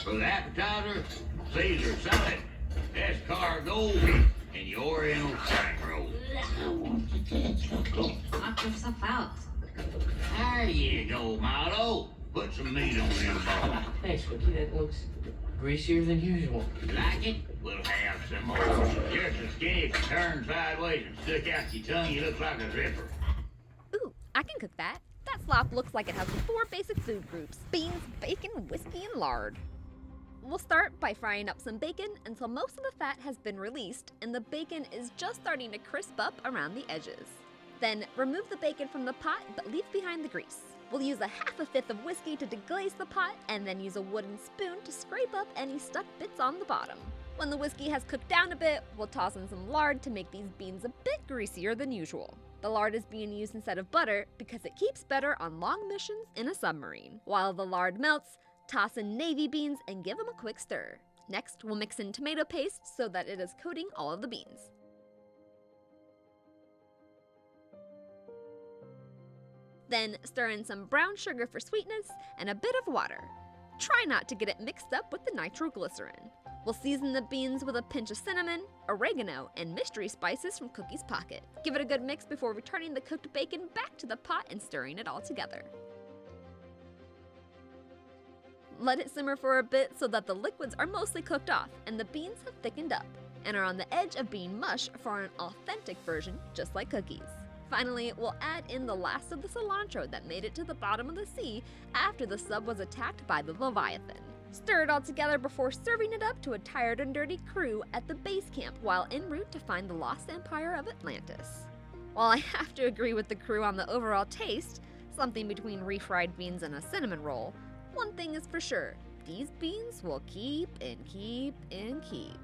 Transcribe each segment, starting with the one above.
For the appetizer, Caesar salad, escargot, and your oriental spring roll. Knock yourself out. There you go, Milo. Put some meat on them bones. Thanks, Cookie. That looks greasier than usual. Like it? We'll have some more. You're so skinny if you turn sideways and stick out your tongue, you look like a zipper. Ooh, I can cook that. That slop looks like it has 4 basic food groups: beans, bacon, whiskey, and lard. We'll start by frying up some bacon until most of the fat has been released and the bacon is just starting to crisp up around the edges. Then remove the bacon from the pot but leave behind the grease. We'll use a half a fifth of whiskey to deglaze the pot and then use a wooden spoon to scrape up any stuck bits on the bottom. When the whiskey has cooked down a bit, we'll toss in some lard to make these beans a bit greasier than usual. The lard is being used instead of butter because it keeps better on long missions in a submarine. While the lard melts, toss in navy beans and give them a quick stir. Next, we'll mix in tomato paste so that it is coating all of the beans. Then stir in some brown sugar for sweetness and a bit of water. Try not to get it mixed up with the nitroglycerin. We'll season the beans with a pinch of cinnamon, oregano, and mystery spices from Cookie's pocket. Give it a good mix before returning the cooked bacon back to the pot and stirring it all together. Let it simmer for a bit so that the liquids are mostly cooked off and the beans have thickened up and are on the edge of being mush for an authentic version, just like cookies. Finally, we'll add in the last of the cilantro that made it to the bottom of the sea after the sub was attacked by the Leviathan. Stir it all together before serving it up to a tired and dirty crew at the base camp while en route to find the lost empire of Atlantis. While I have to agree with the crew on the overall taste, something between refried beans and a cinnamon roll, one thing is for sure, these beans will keep and keep and keep.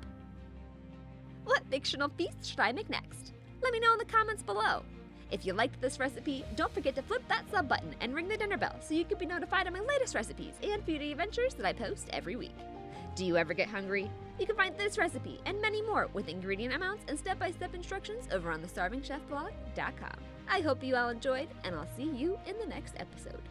What fictional feast should I make next? Let me know in the comments below. If you liked this recipe, don't forget to flip that sub button and ring the dinner bell so you can be notified of my latest recipes and foodie adventures that I post every week. Do you ever get hungry? You can find this recipe and many more with ingredient amounts and step-by-step instructions over on thestarvingchefblog.com. I hope you all enjoyed, and I'll see you in the next episode.